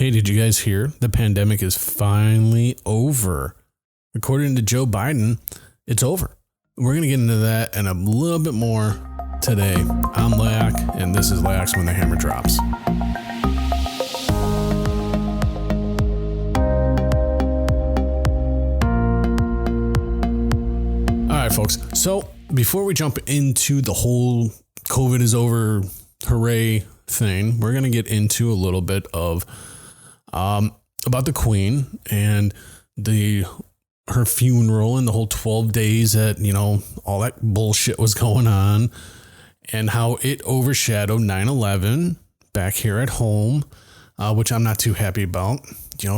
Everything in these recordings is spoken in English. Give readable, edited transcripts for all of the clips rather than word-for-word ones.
Hey, did you guys hear? The pandemic is finally over. According to Joe Biden, it's over. We're going to get into that and a little bit more today. I'm Laoch, and this is Laoch's When the Hammer Drops. All right, folks. So before we jump into the whole COVID is over, hooray thing, we're going to get into a little bit of about the Queen and her funeral and the whole 12 days that, all that bullshit was going on and how it overshadowed 9/11 back here at home, which I'm not too happy about,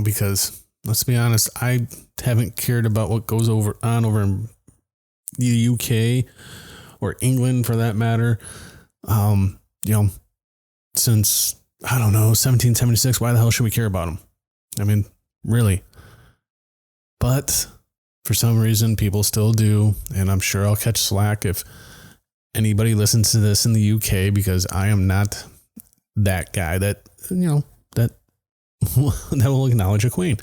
because let's be honest, I haven't cared about what goes on over in the UK or England for that matter. Since, I don't know, 1776, why the hell should we care about them? I mean, really. But for some reason, people still do. And I'm sure I'll catch slack if anybody listens to this in the UK, because I am not that guy that will acknowledge a queen.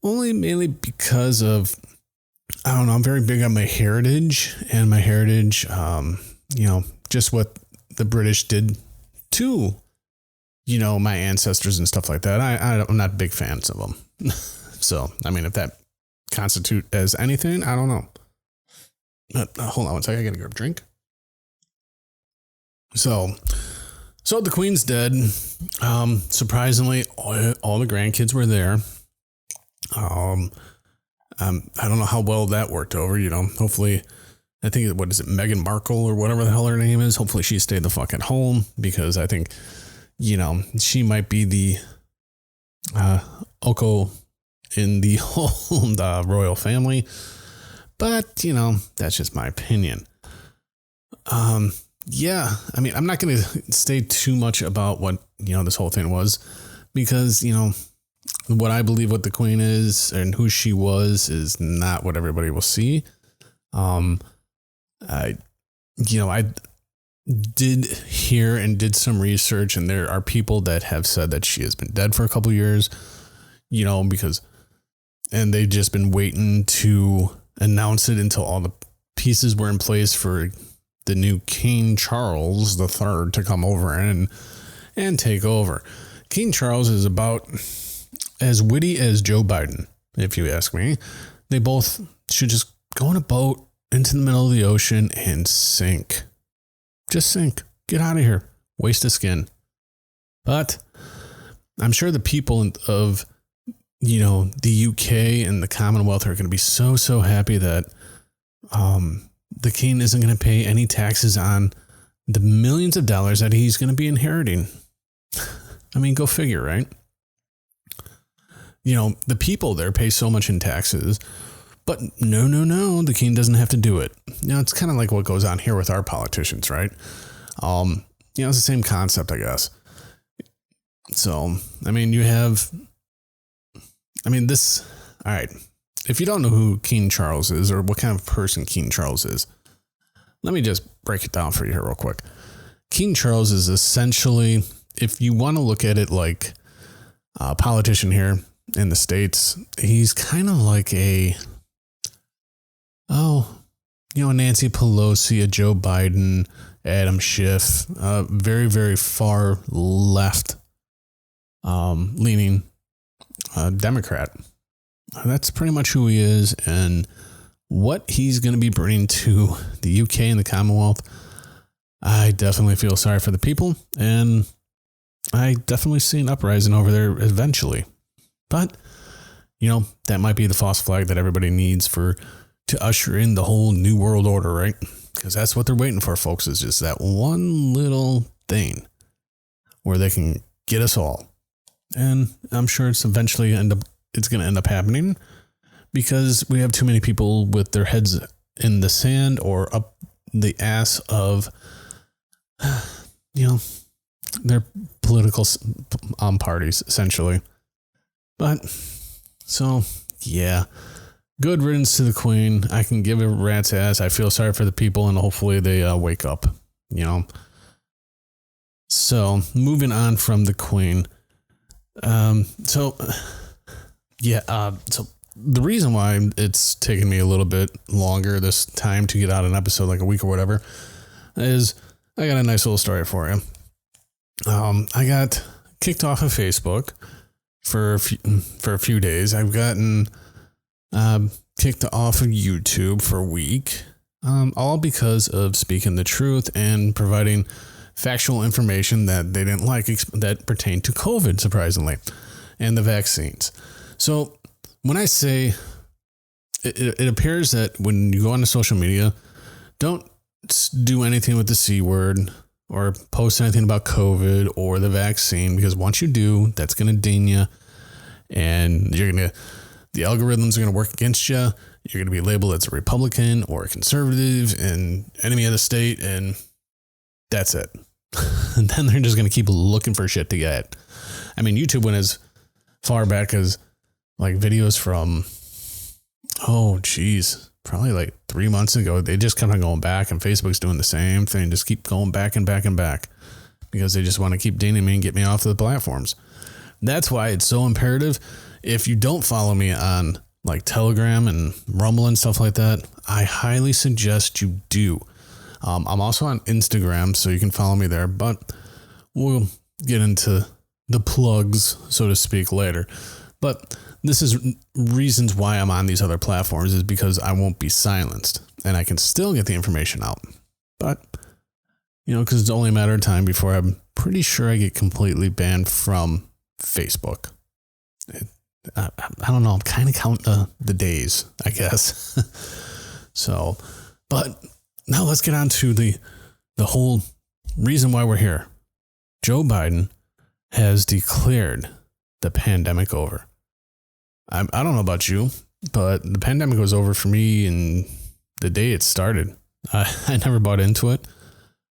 Mainly because of, I don't know, I'm very big on my heritage and just what the British did to, my ancestors and stuff like that. I'm not big fans of them. So, I mean, if that constitute as anything, I don't know. Hold on one second. I gotta grab a drink. So the Queen's dead. Surprisingly, all the grandkids were there. I don't know how well that worked over, hopefully, I think, what is it, Meghan Markle or whatever the hell her name is. Hopefully she stayed the fuck at home, because I think, she might be the Oko in the whole royal family. But, that's just my opinion. Yeah, I mean, I'm not going to say too much about what, this whole thing was, because, what I believe what the Queen is and who she was is not what everybody will see. I did hear and did some research, and there are people that have said that she has been dead for a couple years, and they've just been waiting to announce it until all the pieces were in place for the new King Charles III to come over and take over. King Charles is about as witty as Joe Biden, if you ask me. They both should just go on a boat into the middle of the ocean and sink. Just sink. Get out of here. Waste of skin. But I'm sure the people of, the UK and the Commonwealth are going to be so happy that the king isn't going to pay any taxes on the millions of dollars that he's going to be inheriting. I mean, go figure, right? The people there pay so much in taxes, but no, the king doesn't have to do it. It's kind of like what goes on here with our politicians, right? It's the same concept, I guess. So, I mean, all right. If you don't know who King Charles is or what kind of person King Charles is, let me just break it down for you here real quick. King Charles is essentially, if you want to look at it like a politician here in the States, he's kind of like a Nancy Pelosi, a Joe Biden, Adam Schiff, very, very far left leaning Democrat. That's pretty much who he is, and what he's going to be bringing to the UK and the Commonwealth. I definitely feel sorry for the people, and I definitely see an uprising over there eventually. But, that might be the false flag that everybody needs to usher in the whole new world order, right? Because that's what they're waiting for, folks, is just that one little thing where they can get us all. And I'm sure it's eventually it's going to end up happening, because we have too many people with their heads in the sand or up the ass of, their political parties, essentially. But, so, yeah. Good riddance to the Queen. I can give a rat's ass. I feel sorry for the people, and hopefully they wake up, So, moving on from the Queen. So the reason why it's taken me a little bit longer this time to get out an episode, like a week or whatever, is I got a nice little story for you. I got kicked off of Facebook for a few days. I've gotten kicked off of YouTube for a week, all because of speaking the truth and providing factual information that they didn't like that pertained to COVID, surprisingly, and the vaccines. So when I say it appears that when you go onto social media, don't do anything with the C word or post anything about COVID or the vaccine, because once you do, that's going to ding you, and the algorithms are going to work against you. You're going to be labeled as a Republican or a conservative and enemy of the state, and that's it. And then they're just going to keep looking for shit to get. I mean, YouTube went as far back as like videos from, probably like 3 months ago. They just kept on going back, and Facebook's doing the same thing. Just keep going back and back and back because they just want to keep dinging me and get me off the platforms. That's why it's so imperative. If you don't follow me on like Telegram and Rumble and stuff like that, I highly suggest you do. I'm also on Instagram, so you can follow me there, but we'll get into the plugs, so to speak, later. But this is reasons why I'm on these other platforms, is because I won't be silenced and I can still get the information out. But, because it's only a matter of time before I'm pretty sure I get completely banned from Facebook. I don't know. I'm kind of counting the days, I guess. So, but now let's get on to the whole reason why we're here. Joe Biden has declared the pandemic over. I don't know about you, but the pandemic was over for me in the day it started. I never bought into it.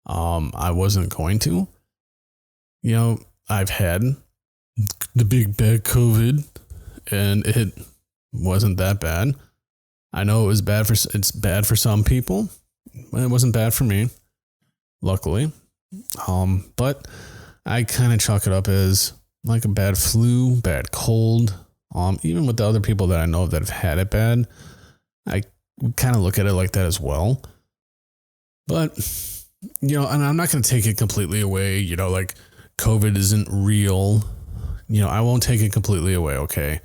I wasn't going to. I've had the big bad COVID, and it wasn't that bad. I know it's bad for some people. It wasn't bad for me, luckily. But I kind of chalk it up as like a bad flu, bad cold. Even with the other people that I know that have had it bad, I kind of look at it like that as well. But, and I'm not going to take it completely away, like COVID isn't real. I won't take it completely away, okay?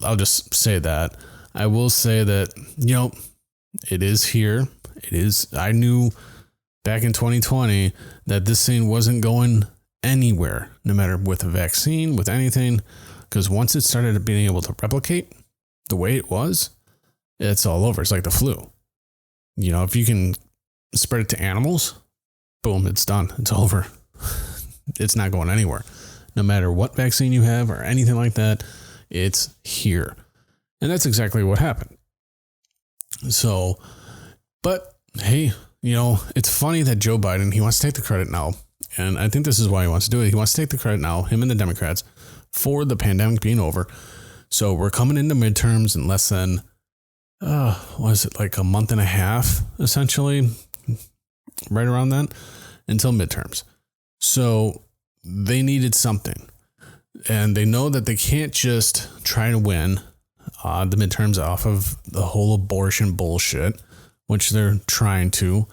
I'll just say that. I will say that, it is here. It is. I knew back in 2020 that this thing wasn't going anywhere, no matter with a vaccine, with anything, because once it started being able to replicate the way it was, it's all over. It's like the flu. If you can spread it to animals, boom, it's done. It's over. It's not going anywhere. No matter what vaccine you have or anything like that, it's here. And that's exactly what happened. So, but hey, it's funny that Joe Biden, he wants to take the credit now. And I think this is why he wants to do it. He wants to take the credit now, him and the Democrats, for the pandemic being over. So we're coming into midterms in less than, like a month and a half, essentially, right around that, until midterms. So they needed something. And they know that they can't just try to win the midterms off of the whole abortion bullshit, which they're trying to.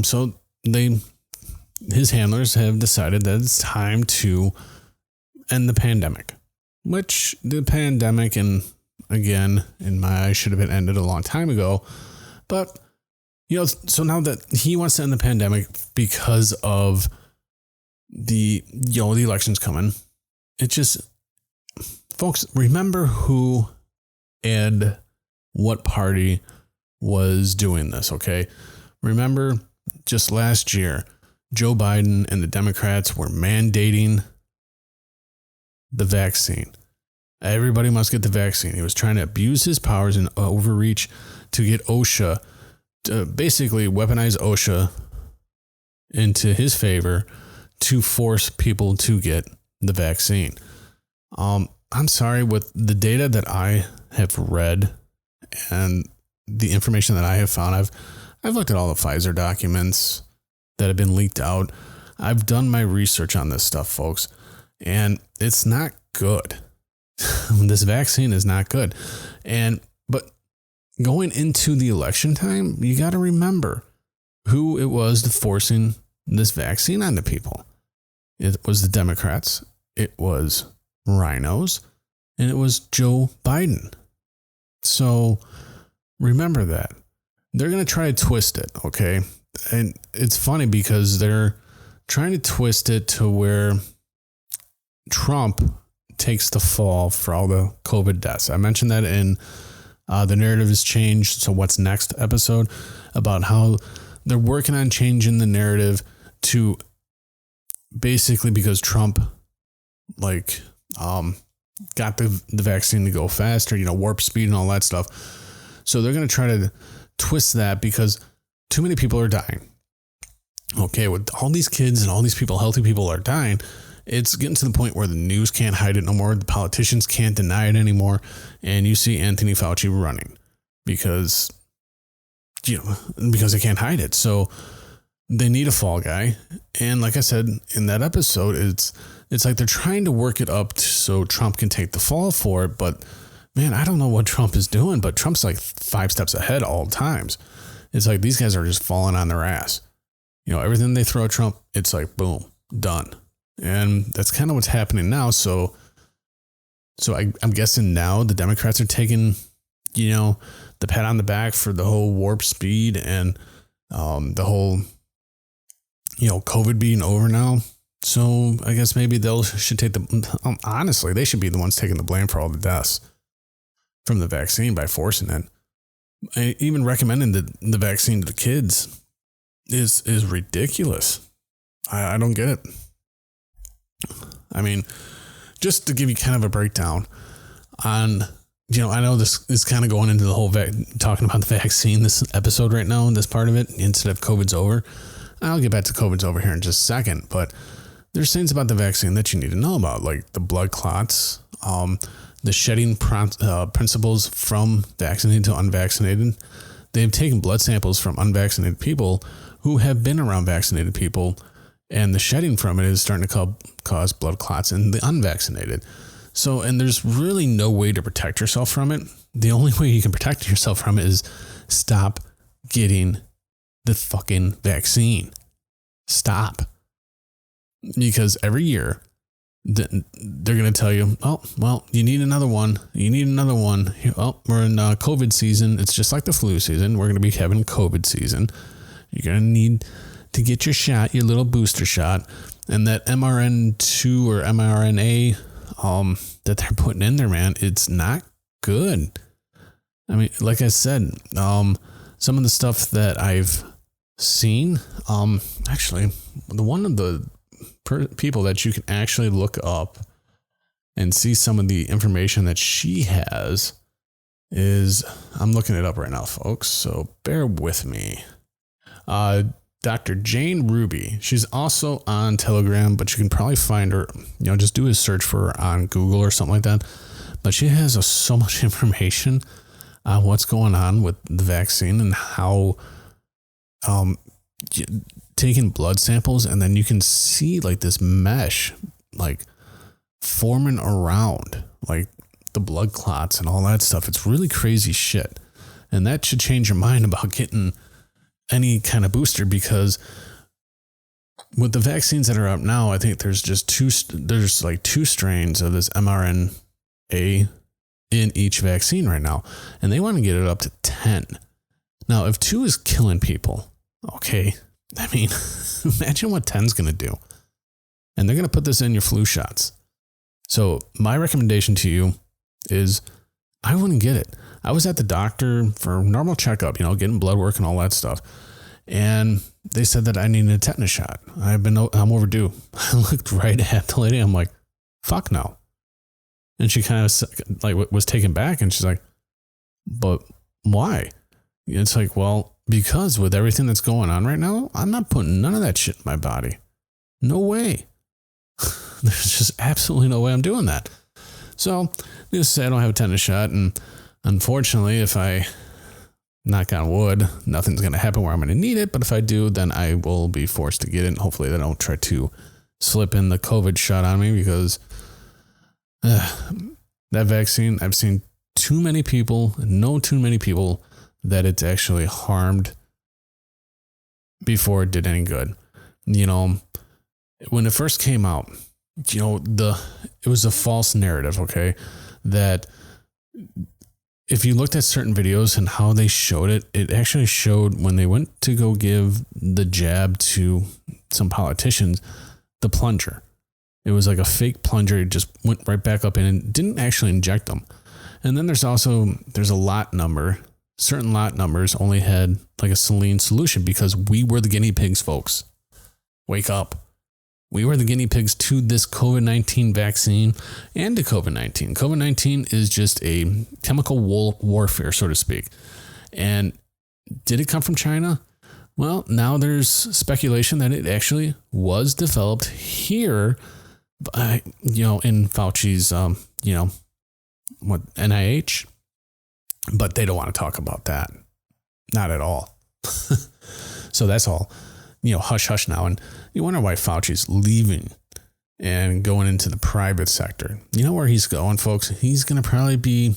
So his handlers have decided that it's time to end the pandemic, which the pandemic, and again, in my eyes, should have been ended a long time ago. But, so now that he wants to end the pandemic because of the election's coming, it just, folks, remember who and what party was doing this, okay? Remember just last year, Joe Biden and the Democrats were mandating the vaccine. Everybody must get the vaccine. He was trying to abuse his powers and overreach to get OSHA, to basically weaponize OSHA into his favor to force people to get the vaccine. I'm sorry, with the data that I have read and the information that I have found, I've looked at all the Pfizer documents that have been leaked out. I've done my research on this stuff, folks. And it's not good. This vaccine is not good. But going into the election time, you got to remember who it was forcing this vaccine onto people. It was the Democrats, it was rhinos, and it was Joe Biden. So remember that. They're going to try to twist it, okay? And it's funny because they're trying to twist it to where Trump takes the fall for all the COVID deaths. I mentioned that in the narrative has changed. So what's next episode about how they're working on changing the narrative to basically because Trump got the vaccine to go faster, warp speed and all that stuff. So they're going to try to twist that because too many people are dying. Okay, with all these kids and all these people, healthy people are dying, it's getting to the point where the news can't hide it no more. The politicians can't deny it anymore. And you see Anthony Fauci running because they can't hide it. So they need a fall guy. And like I said in that episode, it's like they're trying to work it up so Trump can take the fall for it. But man, I don't know what Trump is doing, but Trump's like 5 steps ahead all times. It's like these guys are just falling on their ass. Everything they throw at Trump, it's like, boom, done. And that's kind of what's happening now. So I'm guessing now the Democrats are taking, the pat on the back for the whole warp speed and the whole, COVID being over now. So I guess maybe should take honestly, they should be the ones taking the blame for all the deaths from the vaccine by forcing it. Even recommending the vaccine to the kids is ridiculous. I don't get it. I mean, just to give you kind of a breakdown on, I know this is kind of going into the whole talking about the vaccine, this episode right now, this part of it, instead of COVID's over. I'll get back to COVID's over here in just a second, but there's things about the vaccine that you need to know about, like the blood clots, the shedding principles from vaccinated to unvaccinated. They've taken blood samples from unvaccinated people who have been around vaccinated people, and the shedding from it is starting to cause blood clots in the unvaccinated. So, and there's really no way to protect yourself from it. The only way you can protect yourself from it is stop getting the fucking vaccine. Stop. Because every year, they're going to tell you, oh, well, you need another one. You need another one. Oh, we're in COVID season. It's just like the flu season. We're going to be having COVID season. You're going to need to get your shot, your little booster shot. And that mRNA-2 or mRNA that they're putting in there, man, it's not good. I mean, like I said, some of the stuff that I've seen, actually, one of the people that you can actually look up and see some of the information that she has is, I'm looking it up right now, folks, so bear with me. Dr. Jane Ruby. She's also on Telegram, but you can probably find her, just do a search for her on Google or something like that. But she has so much information on what's going on with the vaccine and how taking blood samples, and then you can see like this mesh like forming around like the blood clots and all that stuff. It's really crazy shit. And that should change your mind about getting any kind of booster, because with the vaccines that are out now, I think there's just two strains of this mRNA in each vaccine right now, and they want to get it up to 10. Now, if 2 is killing people, okay, I mean, imagine what 10's going to do. And they're going to put this in your flu shots. So my recommendation to you is I wouldn't get it. I was at the doctor for a normal checkup, getting blood work and all that stuff. And they said that I needed a tetanus shot. I'm overdue. I looked right at the lady. I'm like, fuck no. And she kind of like was taken back, and she's like, but why? It's like, well, because with everything that's going on right now, I'm not putting none of that shit in my body. No way. There's just absolutely no way I'm doing that. So, needless to say, I don't have a tetanus shot, and unfortunately, if I knock on wood, nothing's going to happen where I'm going to need it. But if I do, then I will be forced to get it. And hopefully they don't try to slip in the COVID shot on me because that vaccine, I've seen too many people that it's actually harmed before it did any good. You know, when it first came out, you know, it was a false narrative, okay? That if you looked at certain videos and how they showed it, it actually showed when they went to go give the jab to some politicians, the plunger. It was like a fake plunger. It just went right back up in and didn't actually inject them. And then there's a lot number. Certain lot numbers only had like a saline solution because we were the guinea pigs, folks. Wake up. We were the guinea pigs to this COVID-19 vaccine and to COVID-19. COVID-19 is just a chemical warfare, so to speak. And did it come from China? Well, now there's speculation that it actually was developed here by, you know, in Fauci's, NIH. But they don't want to talk about that. Not at all. So that's all, hush hush now. And you wonder why Fauci's leaving and going into the private sector. You know where he's going, folks? He's going to probably be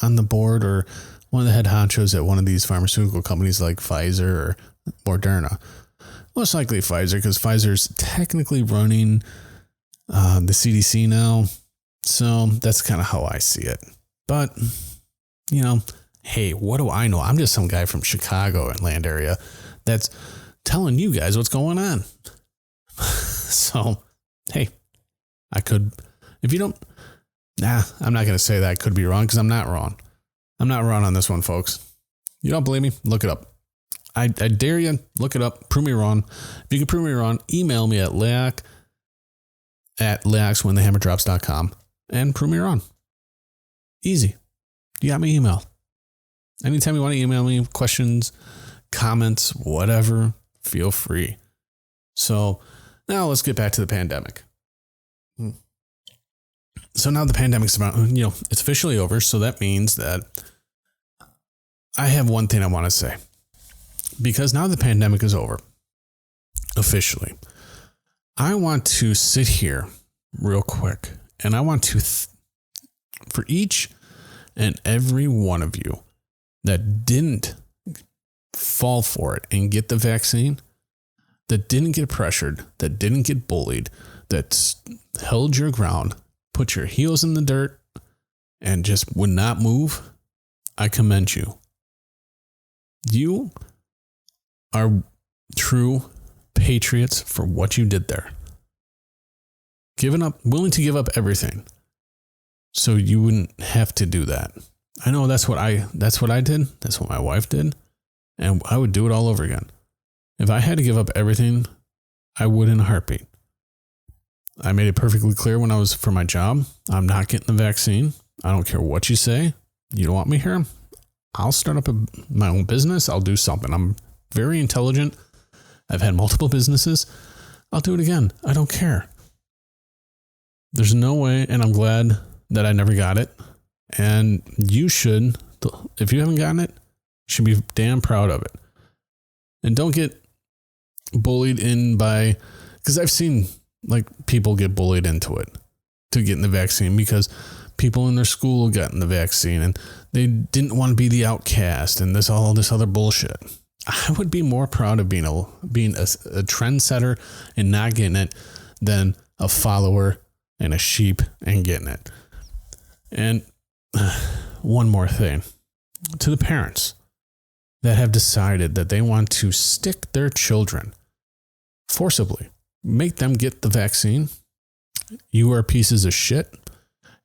on the board or one of the head honchos at one of these pharmaceutical companies like Pfizer or Moderna. Most likely Pfizer, because Pfizer's technically running the CDC now. So that's kind of how I see it. But, hey, what do I know? I'm just some guy from Chicago and land area that's telling you guys what's going on. So, hey, I could, if you don't, I'm not going to say that I could be wrong because I'm not wrong. I'm not wrong on this one, folks. You don't believe me? Look it up. I dare you, look it up, prove me wrong. If you can prove me wrong, email me at Laoch at laochwhenthehammerdrops.com and prove me wrong. Easy. You got my email. Anytime you want to email me questions, comments, whatever, feel free. So now let's get back to the pandemic. So now the pandemic's about, it's officially over. So that means that I have one thing I want to say. Because now the pandemic is over, officially, I want to sit here real quick and I want to, for each and every one of you that didn't fall for it and get the vaccine, that didn't get pressured, that didn't get bullied, that held your ground, put your heels in the dirt, and just would not move, I commend you. You are true patriots for what you did there. Willing to give up everything so you wouldn't have to do that. I know that's what I did. That's what my wife did. And I would do it all over again. If I had to give up everything, I would in a heartbeat. I made it perfectly clear when I was for my job, I'm not getting the vaccine. I don't care what you say. You don't want me here? I'll start up my own business. I'll do something. I'm very intelligent. I've had multiple businesses. I'll do it again. I don't care. There's no way, and I'm glad that I never got it. And you should, if you haven't gotten it, you should be damn proud of it. And don't get bullied in by, because I've seen people get bullied into it to getting the vaccine because people in their school gotten the vaccine and they didn't want to be the outcast and all this other bullshit. I would be more proud of being a trendsetter and not getting it than a follower and a sheep and getting it. And one more thing to the parents that have decided that they want to stick their children forcibly, make them get the vaccine. You are pieces of shit.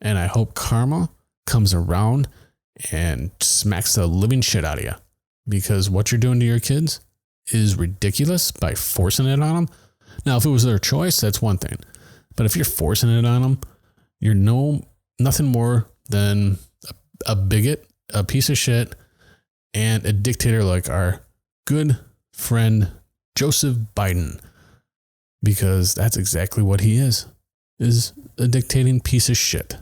And I hope karma comes around and smacks the living shit out of you. Because what you're doing to your kids is ridiculous by forcing it on them. Now, if it was their choice, that's one thing. But if you're forcing it on them, you're nothing more than a bigot, a piece of shit, and a dictator like our good friend Joseph Biden. Because that's exactly what he is a dictating piece of shit.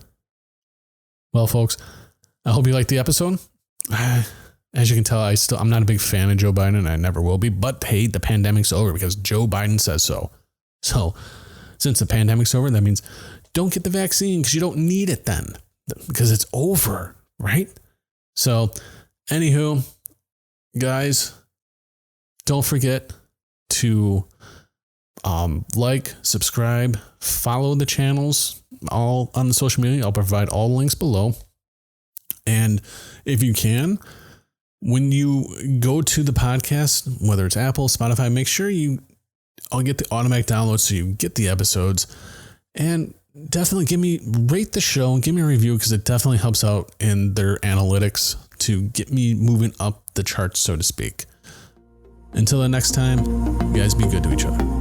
Well, folks, I hope you liked the episode. As you can tell, I'm not a big fan of Joe Biden, and I never will be. But hey, the pandemic's over because Joe Biden says so. So since the pandemic's over, that means don't get the vaccine because you don't need it then because it's over, right? So anywho, guys, don't forget to like, subscribe, follow the channels all on the social media. I'll provide all the links below. And if you can, when you go to the podcast, whether it's Apple, Spotify, make sure I'll get the automatic download so you get the episodes, and definitely rate the show and give me a review because it definitely helps out in their analytics to get me moving up the charts, so to speak. Until the next time, you guys be good to each other.